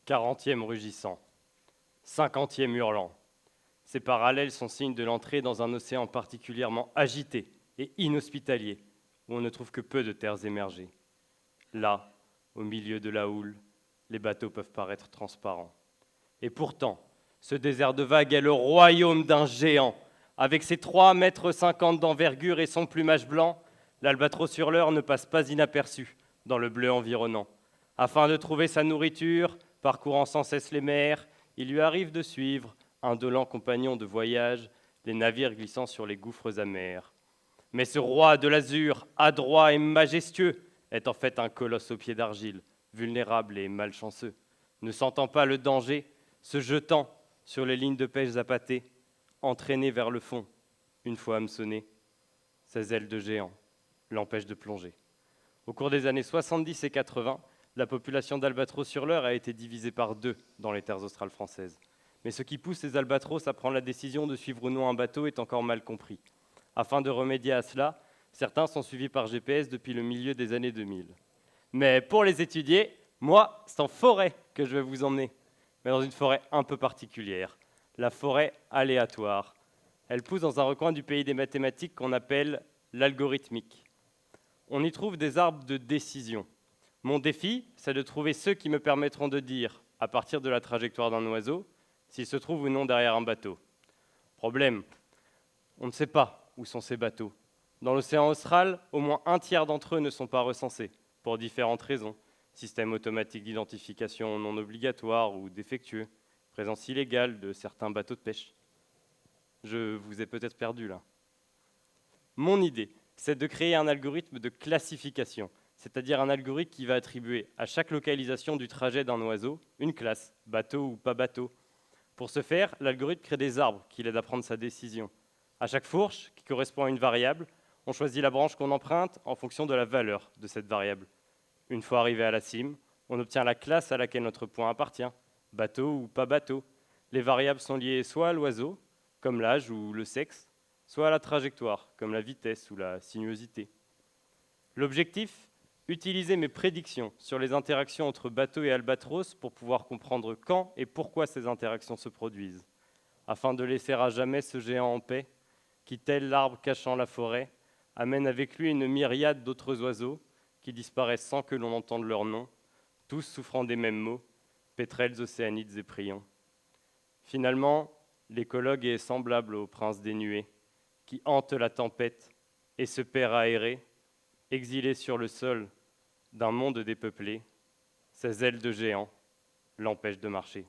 40e rugissant, 50e hurlant. Ces parallèles sont signes de l'entrée dans un océan particulièrement agité et inhospitalier, où on ne trouve que peu de terres émergées. Là, au milieu de la houle, les bateaux peuvent paraître transparents. Et pourtant, ce désert de vagues est le royaume d'un géant. Avec ses 3,50 m d'envergure et son plumage blanc, l'albatros hurleur ne passe pas inaperçu dans le bleu environnant. Afin de trouver sa nourriture, parcourant sans cesse les mers, il lui arrive de suivre, indolent compagnon de voyage, les navires glissant sur les gouffres amers. Mais ce roi de l'azur, adroit et majestueux, est en fait un colosse aux pieds d'argile, vulnérable et malchanceux. Ne sentant pas le danger, se jetant sur les lignes de pêche appâtées, entraîné vers le fond, une fois hameçonné, ses ailes de géant l'empêchent de plonger. Au cours des années 70 et 80, la population d'albatros hurleurs a été divisée par 2 dans les terres australes françaises. Mais ce qui pousse les albatros à prendre la décision de suivre ou non un bateau est encore mal compris. Afin de remédier à cela, certains sont suivis par GPS depuis le milieu des années 2000. Mais pour les étudier, moi, c'est en forêt que je vais vous emmener. Mais dans une forêt un peu particulière, la forêt aléatoire. Elle pousse dans un recoin du pays des mathématiques qu'on appelle l'algorithmique. On y trouve des arbres de décision. Mon défi, c'est de trouver ceux qui me permettront de dire, à partir de la trajectoire d'un oiseau, s'il se trouve ou non derrière un bateau. Problème, on ne sait pas où sont ces bateaux. Dans l'océan austral, au moins un tiers d'entre eux ne sont pas recensés, pour différentes raisons. Système automatique d'identification non obligatoire ou défectueux, présence illégale de certains bateaux de pêche. Je vous ai peut-être perdu là. Mon idée, c'est de créer un algorithme de classification, c'est-à-dire un algorithme qui va attribuer à chaque localisation du trajet d'un oiseau une classe, bateau ou pas bateau. Pour ce faire, l'algorithme crée des arbres qui l'aident à prendre sa décision. À chaque fourche, qui correspond à une variable, on choisit la branche qu'on emprunte en fonction de la valeur de cette variable. Une fois arrivé à la cime, on obtient la classe à laquelle notre point appartient, bateau ou pas bateau. Les variables sont liées soit à l'oiseau, comme l'âge ou le sexe, soit à la trajectoire, comme la vitesse ou la sinuosité. L'objectif, utiliser mes prédictions sur les interactions entre bateau et albatros pour pouvoir comprendre quand et pourquoi ces interactions se produisent, afin de laisser à jamais ce géant en paix, qui, tel l'arbre cachant la forêt, amène avec lui une myriade d'autres oiseaux qui disparaissent sans que l'on entende leur nom, tous souffrant des mêmes maux, pétrels, océanides et prions. Finalement, l'écologue est semblable au prince des nuées, qui hante la tempête et se perd aéré, exilé sur le sol d'un monde dépeuplé. Ses ailes de géant l'empêchent de marcher.